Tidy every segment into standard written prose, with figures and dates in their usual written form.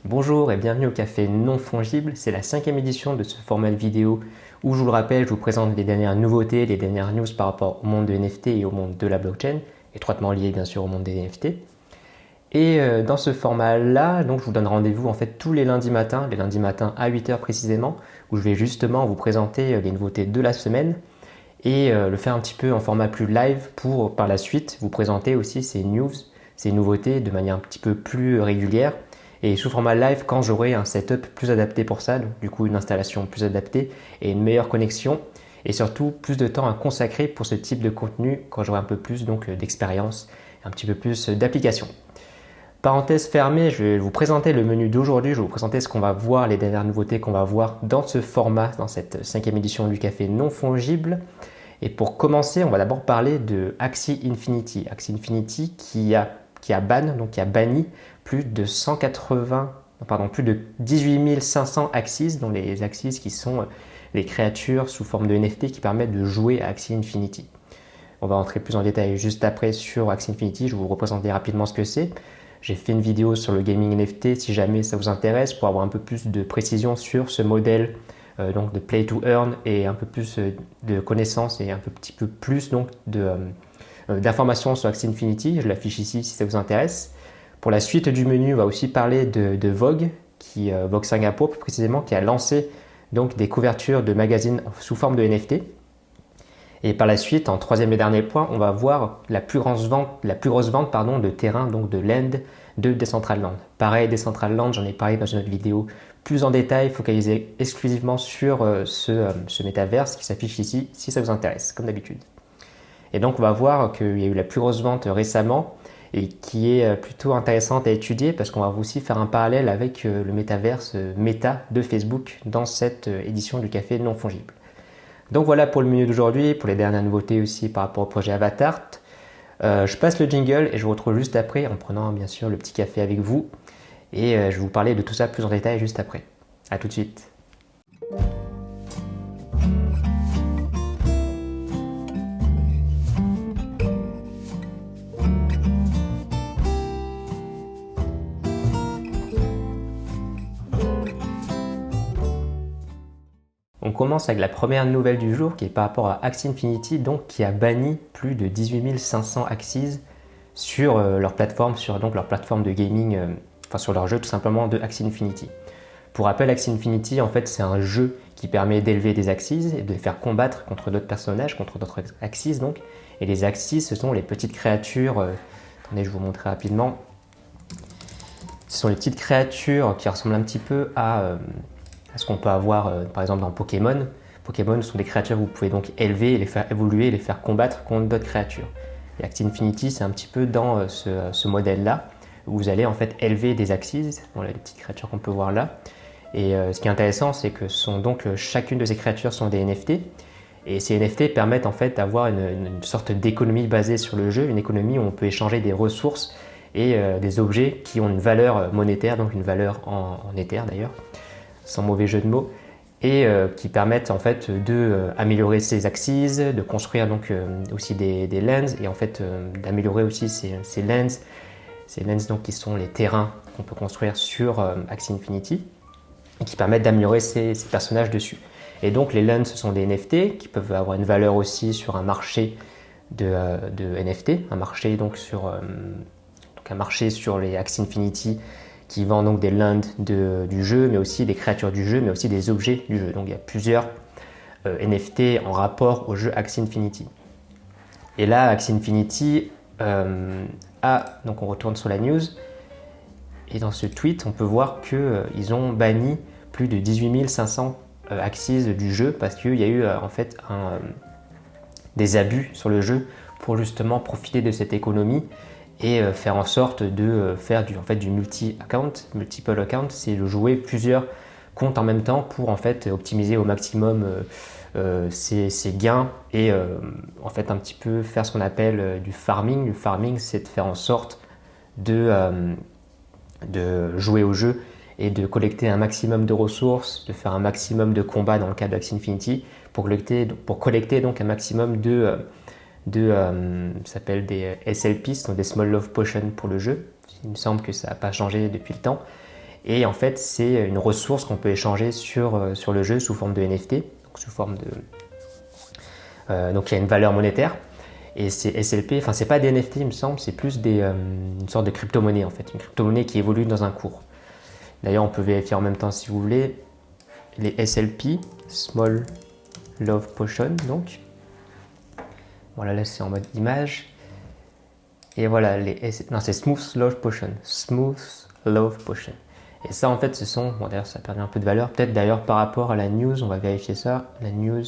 Bonjour et bienvenue au Café Non Fongible. C'est la 5e édition de ce format de vidéo où, je vous le rappelle, je vous présente les dernières nouveautés, les dernières news par rapport au monde de NFT et au monde de la blockchain, étroitement lié bien sûr au monde des NFT. Et dans ce format-là, donc je vous donne rendez-vous en fait tous les lundis matins à 8h précisément, où je vais justement vous présenter les nouveautés de la semaine et le faire un petit peu en format plus live pour par la suite vous présenter aussi ces news, ces nouveautés de manière un petit peu plus régulière et sous format live quand j'aurai un setup plus adapté pour ça, donc du coup une installation plus adaptée et une meilleure connexion et surtout plus de temps à consacrer pour ce type de contenu quand j'aurai un peu plus donc d'expérience, un petit peu plus d'application. Parenthèse fermée, je vais vous présenter le menu d'aujourd'hui, je vais vous présenter ce qu'on va voir, les dernières nouveautés qu'on va voir dans ce format, dans cette 5e édition du Café Non Fongible. Et pour commencer, on va d'abord parler de Axie Infinity. Axie Infinity qui a banni plus de 18 500 Axies, dont les Axies qui sont les créatures sous forme de NFT qui permettent de jouer à Axie Infinity. On va rentrer plus en détail juste après sur Axie Infinity, je vais vous représenter rapidement ce que c'est. J'ai fait une vidéo sur le gaming NFT si jamais ça vous intéresse pour avoir un peu plus de précision sur ce modèle donc de play to earn et un peu plus de connaissances et un petit peu plus donc d'informations sur Axie Infinity. Je l'affiche ici si ça vous intéresse. Pour la suite du menu, on va aussi parler de Vogue, Vogue Singapour plus précisément, qui a lancé donc des couvertures de magazines sous forme de NFT. Et par la suite, en troisième et dernier point, on va voir la plus grosse vente de terrain, donc de land de Decentraland. Pareil, Decentraland, j'en ai parlé dans une autre vidéo plus en détail, focalisé exclusivement sur ce métaverse qui s'affiche ici, si ça vous intéresse, comme d'habitude. Et donc, on va voir qu'il y a eu la plus grosse vente récemment et qui est plutôt intéressante à étudier parce qu'on va aussi faire un parallèle avec le métaverse Meta de Facebook dans cette édition du Café Non Fongible. Donc voilà pour le menu d'aujourd'hui, pour les dernières nouveautés aussi par rapport au projet Avatar. Je passe le jingle et je vous retrouve juste après en prenant bien sûr le petit café avec vous. Et je vais vous parler de tout ça plus en détail juste après. A tout de suite. On commence avec la première nouvelle du jour qui est par rapport à Axie Infinity, donc qui a banni plus de 18 500 Axies sur leur plateforme, leur plateforme de gaming, sur leur jeu tout simplement de Axie Infinity. Pour rappel, Axie Infinity, en fait, c'est un jeu qui permet d'élever des Axies et de les faire combattre contre d'autres personnages, contre d'autres Axies donc. Et les Axies, ce sont les petites créatures. Attendez, je vais vous montrer rapidement. Ce sont les petites créatures qui ressemblent un petit peu à ce qu'on peut avoir par exemple dans Pokémon. Pokémon sont des créatures que vous pouvez donc élever, les faire évoluer, les faire combattre contre d'autres créatures. Et Axie Infinity, c'est un petit peu dans ce modèle-là, où vous allez en fait élever des Axies, voilà les petites créatures qu'on peut voir là. Et ce qui est intéressant, c'est que chacune de ces créatures sont des NFT. Et ces NFT permettent en fait d'avoir une sorte d'économie basée sur le jeu, une économie où on peut échanger des ressources et des objets qui ont une valeur monétaire, donc une valeur en Ether d'ailleurs, sans mauvais jeu de mots, et qui permettent en fait d'améliorer ses Axies, de construire donc aussi des lands et en fait d'améliorer aussi ces lands donc qui sont les terrains qu'on peut construire sur Axie Infinity et qui permettent d'améliorer ces personnages dessus. Et donc les lands ce sont des NFT qui peuvent avoir une valeur aussi sur un marché de NFT, un marché donc un marché sur les Axie Infinity qui vend donc des lands du jeu, mais aussi des créatures du jeu, mais aussi des objets du jeu. Donc il y a plusieurs NFT en rapport au jeu Axie Infinity. Et là, Axie Infinity donc on retourne sur la news, et dans ce tweet, on peut voir qu'ils ont banni plus de 18 500 Axies du jeu parce qu'il y a eu en fait des abus sur le jeu pour justement profiter de cette économie et faire en sorte de faire du multiple account, c'est de jouer plusieurs comptes en même temps pour en fait optimiser au maximum ses gains et en fait un petit peu faire ce qu'on appelle du farming. Le farming, c'est de faire en sorte de jouer au jeu et de collecter un maximum de ressources, de faire un maximum de combats dans le cas d'Axie Infinity pour collecter donc un maximum ça s'appelle des SLP, ce sont des Small Love Potions pour le jeu. Il me semble que ça n'a pas changé depuis le temps. Et en fait, c'est une ressource qu'on peut échanger sur le jeu sous forme de NFT, donc sous forme de... donc il y a une valeur monétaire. Et c'est SLP, enfin c'est pas des NFT il me semble, c'est plus une sorte de crypto-monnaie en fait, une crypto-monnaie qui évolue dans un cours. D'ailleurs on peut vérifier en même temps si vous voulez, les SLP, Small Love Potion donc. Voilà, là c'est en mode image. Et voilà, non c'est Smooth Love Potion, Smooth Love Potion. Et ça en fait ce sont, bon d'ailleurs ça a perdu un peu de valeur, peut-être d'ailleurs par rapport à la news, on va vérifier ça, la news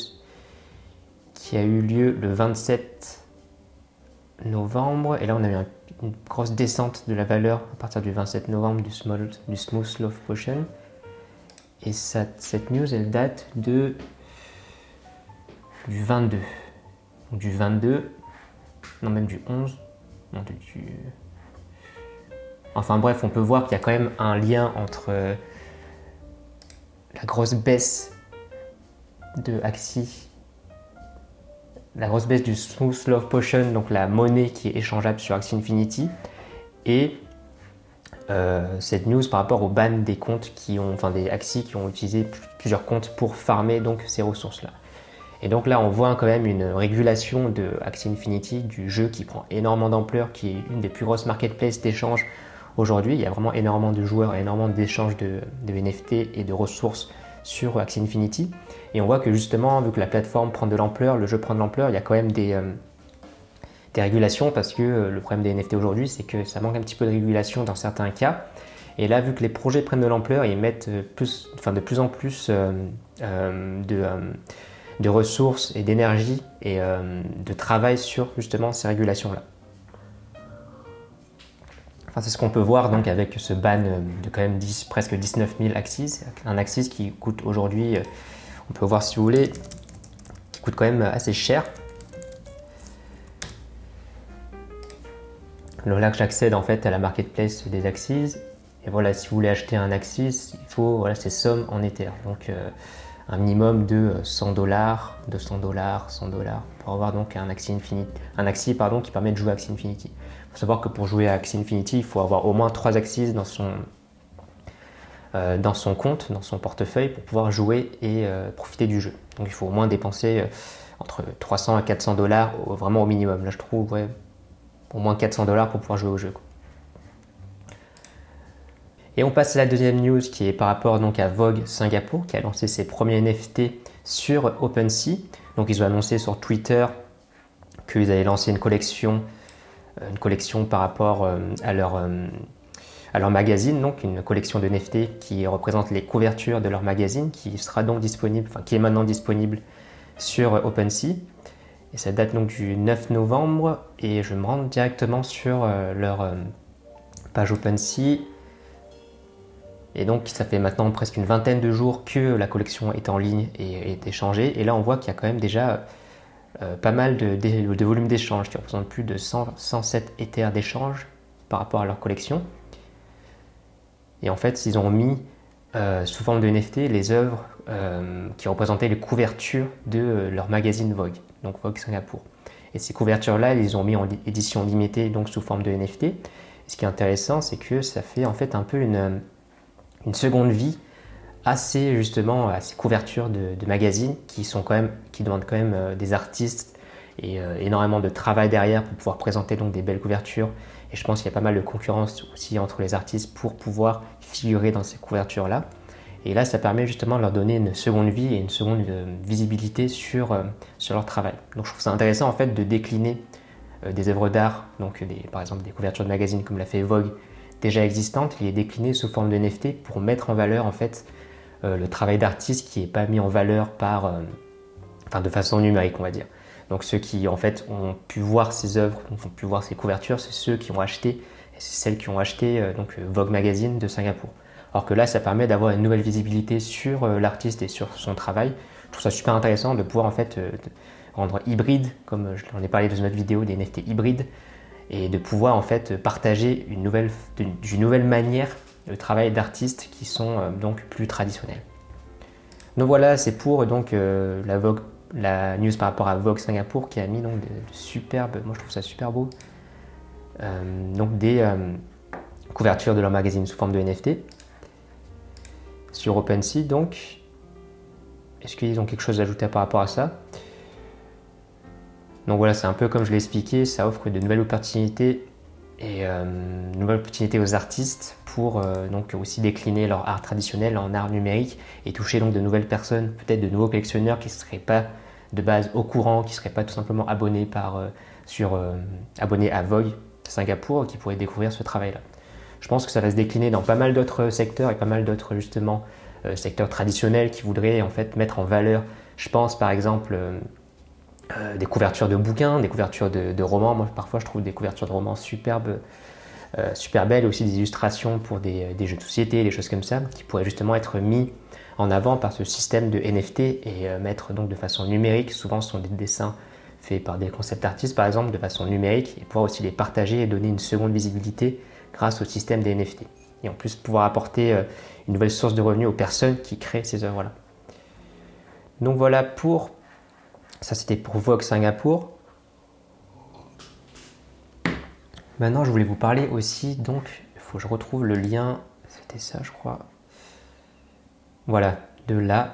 qui a eu lieu le 27 novembre, et là on a eu une grosse descente de la valeur à partir du 27 novembre du Smooth Love Potion. Et cette news elle date du 22. Donc du 22, non même du 11, non enfin bref, on peut voir qu'il y a quand même un lien entre la grosse baisse de Axie, la grosse baisse du Smooth Love Potion, donc la monnaie qui est échangeable sur Axie Infinity, et cette news par rapport au ban des comptes des Axie qui ont utilisé plusieurs comptes pour farmer donc ces ressources-là. Et donc là, on voit quand même une régulation de Axie Infinity, du jeu qui prend énormément d'ampleur, qui est une des plus grosses marketplaces d'échange aujourd'hui. Il y a vraiment énormément de joueurs, énormément d'échanges de NFT et de ressources sur Axie Infinity. Et on voit que justement, vu que la plateforme prend de l'ampleur, le jeu prend de l'ampleur, il y a quand même des régulations, parce que le problème des NFT aujourd'hui, c'est que ça manque un petit peu de régulation dans certains cas. Et là, vu que les projets prennent de l'ampleur, ils mettent de plus en plus de ressources et d'énergie et de travail sur justement ces régulations-là. Enfin, c'est ce qu'on peut voir donc avec ce ban de quand même presque 19 000 Axis. Un Axis qui coûte aujourd'hui, on peut voir si vous voulez, qui coûte quand même assez cher. Donc là que j'accède en fait à la marketplace des Axis. Et voilà, si vous voulez acheter un Axis, il faut, voilà, c'est somme en Ether. Donc un minimum de $100, $200, $100 pour avoir donc un Axie qui permet de jouer à Axie Infinity. Il faut savoir que pour jouer à Axie Infinity, il faut avoir au moins 3 Axis dans son compte, dans son portefeuille pour pouvoir jouer et profiter du jeu. Donc il faut au moins dépenser entre 300 à $400 vraiment au minimum. Là je trouve au moins $400 pour pouvoir jouer au jeu. Et on passe à la deuxième news qui est par rapport donc à Vogue Singapour qui a lancé ses premiers NFT sur OpenSea. Donc ils ont annoncé sur Twitter qu'ils allaient lancer une collection par rapport à leur magazine, donc une collection de NFT qui représente les couvertures de leur magazine qui sera donc disponible, qui est maintenant disponible sur OpenSea. Et ça date donc du 9 novembre et je me rends directement sur leur page OpenSea. Et donc ça fait maintenant presque une vingtaine de jours que la collection est en ligne et est échangée. Et là on voit qu'il y a quand même déjà pas mal de volume d'échange qui représente plus de 107 Ethers d'échange par rapport à leur collection. Et en fait ils ont mis sous forme de NFT les œuvres qui représentaient les couvertures de leur magazine Vogue, donc Vogue Singapour. Et ces couvertures-là, ils les ont mis en édition limitée, donc sous forme de NFT. Et ce qui est intéressant, c'est que ça fait en fait un peu une seconde vie à ces couvertures de magazines qui demandent quand même des artistes et énormément de travail derrière pour pouvoir présenter donc des belles couvertures. Et je pense qu'il y a pas mal de concurrence aussi entre les artistes pour pouvoir figurer dans ces couvertures-là. Et là, ça permet justement de leur donner une seconde vie et une seconde visibilité sur leur travail. Donc je trouve ça intéressant en fait de décliner des œuvres d'art, donc par exemple des couvertures de magazines comme l'a fait Vogue, déjà existantes, les décliner sous forme de NFT pour mettre en valeur en fait le travail d'artiste qui n'est pas mis en valeur de façon numérique, on va dire. Donc ceux qui en fait ont pu voir ces œuvres, ont pu voir ces couvertures, c'est ceux qui ont acheté, et c'est celles qui ont acheté Vogue Magazine de Singapour. Alors que là, ça permet d'avoir une nouvelle visibilité sur l'artiste et sur son travail. Je trouve ça super intéressant de pouvoir en fait rendre hybride, comme j'en ai parlé dans une autre vidéo, des NFT hybrides, et de pouvoir en fait partager une nouvelle manière de travail d'artistes qui sont donc plus traditionnels. Donc voilà, c'est pour donc la news par rapport à Vogue Singapour qui a mis donc de superbes, moi je trouve ça super beau, donc des couvertures de leur magazine sous forme de NFT. sur OpenSea. Donc, est-ce qu'ils ont quelque chose à ajouter par rapport à ça? Donc voilà, c'est un peu comme je l'ai expliqué, ça offre de nouvelles opportunités et nouvelles opportunités aux artistes pour donc aussi décliner leur art traditionnel en art numérique et toucher donc de nouvelles personnes, peut-être de nouveaux collectionneurs qui ne seraient pas de base au courant, qui ne seraient pas tout simplement abonnés abonnés à Vogue Singapour, qui pourraient découvrir ce travail-là. Je pense que ça va se décliner dans pas mal d'autres secteurs et pas mal d'autres justement secteurs traditionnels qui voudraient en fait mettre en valeur, je pense par exemple des couvertures de bouquins, des couvertures de romans. Moi, parfois, je trouve des couvertures de romans superbes, super belles, aussi des illustrations pour des jeux de société, des choses comme ça, qui pourraient justement être mis en avant par ce système de NFT et mettre donc de façon numérique. Souvent, ce sont des dessins faits par des concept artistes, par exemple, de façon numérique, et pouvoir aussi les partager et donner une seconde visibilité grâce au système des NFT. Et en plus, pouvoir apporter une nouvelle source de revenus aux personnes qui créent ces œuvres-là. Donc voilà pour... Ça, c'était pour Vogue Singapour. Maintenant, je voulais vous parler aussi, donc, il faut que je retrouve le lien, c'était ça, je crois. Voilà, de la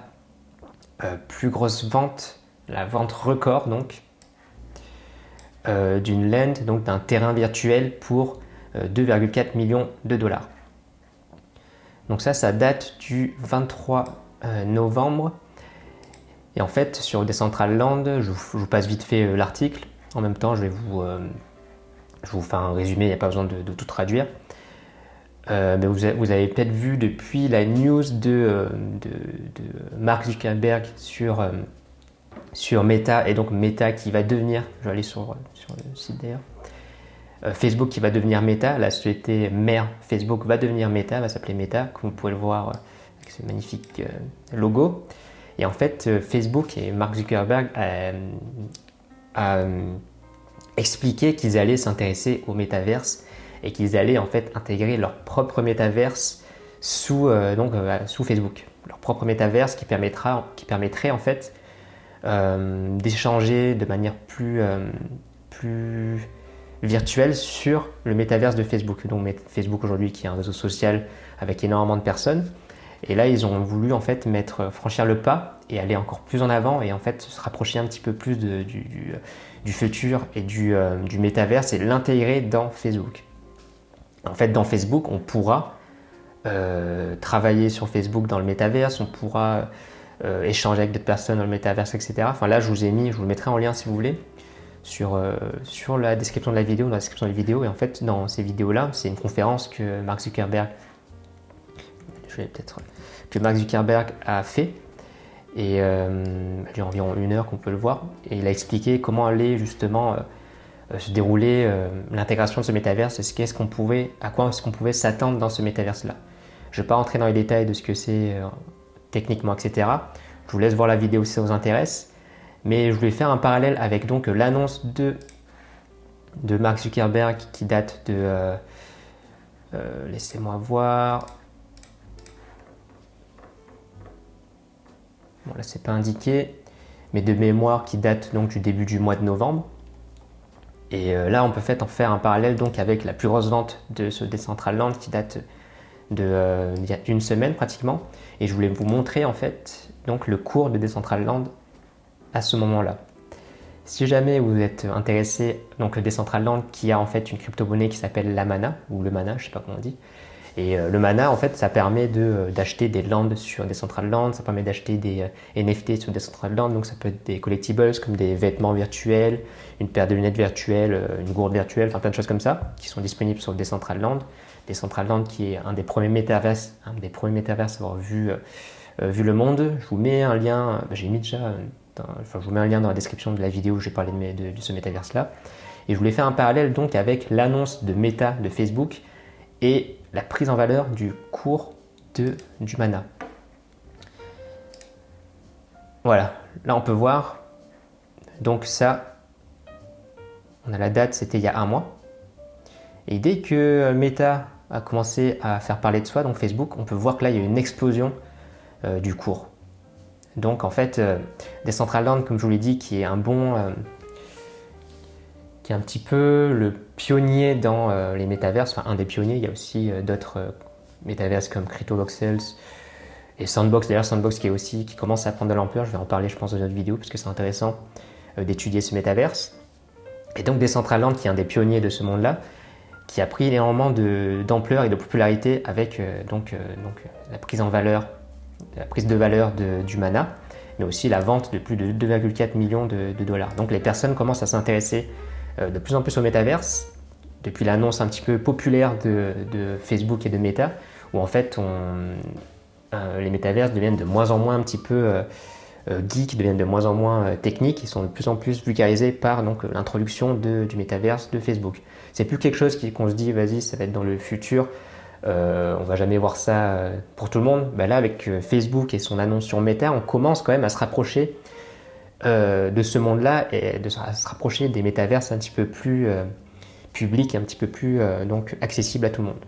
plus grosse vente, la vente record, donc, d'une land, donc d'un terrain virtuel pour 2,4 millions de dollars. Donc ça date du 23 novembre. Et en fait, sur Decentraland, je vous passe vite fait l'article. En même temps, je vous fais un résumé, il n'y a pas besoin de tout traduire. Mais vous avez peut-être vu depuis la news de Mark Zuckerberg sur Meta, et donc Meta qui va devenir, je vais aller sur le site d'ailleurs, Facebook qui va devenir Meta, la société mère Facebook va devenir Meta, va s'appeler Meta, comme vous pouvez le voir avec ce magnifique logo. Et en fait, Facebook et Mark Zuckerberg a expliqué qu'ils allaient s'intéresser au métaverse et qu'ils allaient en fait intégrer leur propre métaverse sous Facebook. Leur propre métaverse qui permettrait en fait d'échanger de manière plus virtuelle sur le métaverse de Facebook. Donc Facebook aujourd'hui qui est un réseau social avec énormément de personnes. Et là, ils ont voulu en fait franchir le pas et aller encore plus en avant et en fait se rapprocher un petit peu plus du futur et du métaverse et l'intégrer dans Facebook. En fait, dans Facebook, on pourra travailler sur Facebook dans le métaverse, on pourra échanger avec d'autres personnes dans le métaverse, etc. Enfin là, je vous le mettrai en lien si vous voulez sur la description de la vidéo, dans la description de la vidéo. Et en fait, dans ces vidéos-là, c'est une conférence que Mark Zuckerberg a fait et elle dure environ 1 heure qu'on peut le voir, et il a expliqué comment allait justement se dérouler l'intégration de ce métaverse et à quoi est-ce qu'on pouvait s'attendre dans ce métaverse là. Je ne vais pas rentrer dans les détails de ce que c'est techniquement, etc. Je vous laisse voir la vidéo si ça vous intéresse, mais je voulais faire un parallèle avec donc l'annonce de Mark Zuckerberg qui date de laissez-moi voir. Bon, là, c'est pas indiqué, mais de mémoire qui date donc du début du mois de novembre. Et là, on peut en faire un parallèle donc avec la plus grosse vente de ce Decentraland qui date il y a 1 semaine pratiquement. Et je voulais vous montrer en fait donc le cours de Decentraland à ce moment-là. Si jamais vous êtes intéressé, donc le Decentraland qui a en fait une crypto-monnaie qui s'appelle la Mana, ou le Mana, je sais pas comment on dit. Et le Mana, en fait, ça permet d'acheter des lands sur Decentraland, ça permet d'acheter des NFT sur Decentraland, donc ça peut être des collectibles comme des vêtements virtuels, une paire de lunettes virtuelles, une gourde virtuelle, enfin plein de choses comme ça, qui sont disponibles sur Decentraland. Decentraland qui est un des premiers métaverses à avoir vu le monde. Je vous mets un lien, je vous mets un lien dans la description de la vidéo où j'ai parlé de ce métaverse-là. Et je voulais faire un parallèle donc avec l'annonce de Meta de Facebook et la prise en valeur du cours du Mana. Voilà, là on peut voir, donc ça, on a la date, c'était il y a 1 mois. Et dès que Meta a commencé à faire parler de soi, donc Facebook, on peut voir que là il y a une explosion du cours. Donc en fait, Decentraland, comme je vous l'ai dit, qui est un petit peu le pionnier dans les métaverses, enfin un des pionniers. Il y a aussi d'autres métaverses comme CryptoVoxels Et Sandbox, d'ailleurs, Sandbox qui commence à prendre de l'ampleur, je vais en parler, je pense, dans une autre vidéo, parce que c'est intéressant d'étudier ce métaverse. Et donc Decentraland, qui est un des pionniers de ce monde-là, qui a pris énormément d'ampleur et de popularité avec la prise de valeur du mana, mais aussi la vente de plus de 2,4 millions de dollars. Donc les personnes commencent à s'intéresser de plus en plus au métaverse, depuis l'annonce un petit peu populaire de Facebook et de Meta, où en fait les métaverses deviennent de moins en moins un petit peu geeks, deviennent de moins en moins techniques, ils sont de plus en plus vulgarisés par l'introduction du métaverse de Facebook. C'est plus quelque chose qu'on se dit, vas-y, ça va être dans le futur, on va jamais voir ça pour tout le monde. Là, avec Facebook et son annonce sur Meta, on commence quand même à se rapprocher de ce monde-là et à se rapprocher des métaverses un petit peu plus publics, un petit peu plus accessibles à tout le monde.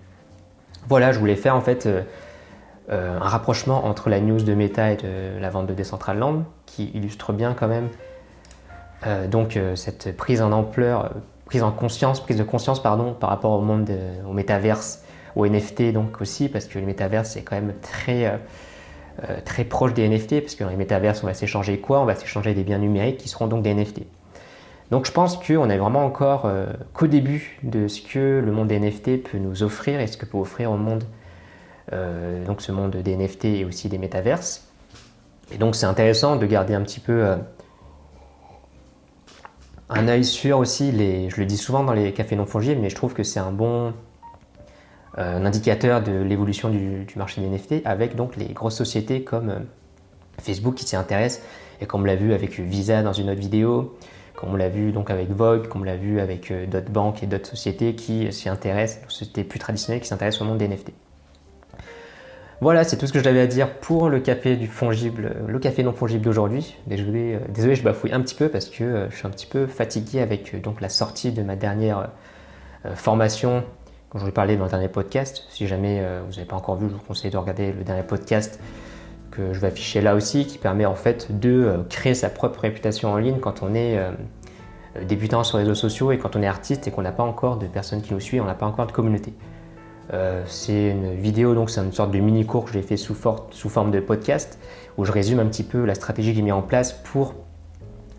Voilà, je voulais faire en fait un rapprochement entre la news de Meta et de la vente de Decentraland, qui illustre bien quand même cette prise de conscience par rapport au monde, au métaverse, au NFT donc aussi, parce que le métaverse c'est quand même très proche des NFT, parce que dans les métaverses on va s'échanger quoi? On va s'échanger des biens numériques qui seront donc des NFT. Donc je pense qu'on est vraiment encore qu'au début de ce que le monde des NFT peut nous offrir et ce que peut offrir au monde donc ce monde des NFT et aussi des métaverses. Et donc c'est intéressant de garder un petit peu un œil sur aussi je le dis souvent dans les cafés non fongibles, mais je trouve que c'est un bon indicateur de l'évolution du marché des NFT, avec donc les grosses sociétés comme Facebook qui s'y intéressent, et comme on l'a vu avec Visa dans une autre vidéo, comme on l'a vu donc avec Vogue, comme on l'a vu avec d'autres banques et d'autres sociétés qui s'y intéressent, sociétés plus traditionnelles qui s'intéressent au monde des NFT. Voilà, c'est tout ce que j'avais à dire pour le café non fongible d'aujourd'hui. Désolé, je bafouille un petit peu parce que je suis un petit peu fatigué avec la sortie de ma dernière formation, dont je vous ai parlé dans le dernier podcast. Si jamais vous n'avez pas encore vu, je vous conseille de regarder le dernier podcast que je vais afficher là aussi, qui permet en fait de créer sa propre réputation en ligne quand on est débutant sur les réseaux sociaux et quand on est artiste et qu'on n'a pas encore de personnes qui nous suivent, on n'a pas encore de communauté. C'est une vidéo, donc c'est une sorte de mini-cours que j'ai fait sous forme de podcast, où je résume un petit peu la stratégie que j'ai mis en place pour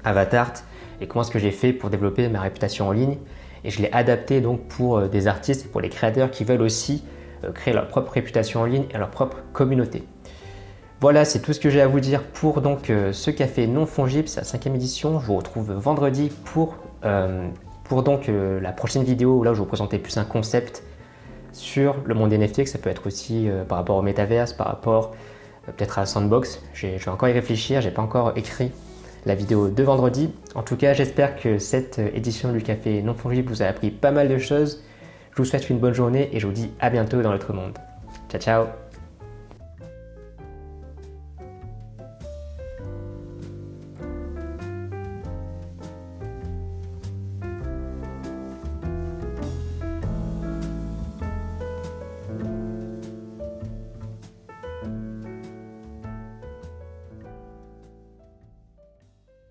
Avatart et comment est-ce que j'ai fait pour développer ma réputation en ligne. Et je l'ai adapté donc pour des artistes et pour les créateurs qui veulent aussi créer leur propre réputation en ligne et leur propre communauté. Voilà, c'est tout ce que j'ai à vous dire pour ce café non fongible, c'est la 5e édition. Je vous retrouve vendredi pour la prochaine vidéo, là où je vais vous présenter plus un concept sur le monde NFT, que ça peut être aussi par rapport au métaverse, par rapport peut-être à Sandbox. Je vais encore y réfléchir, j'ai pas encore écrit la vidéo de vendredi. En tout cas, j'espère que cette édition du café non fongible vous a appris pas mal de choses. Je vous souhaite une bonne journée et je vous dis à bientôt dans l'autre monde. Ciao ciao.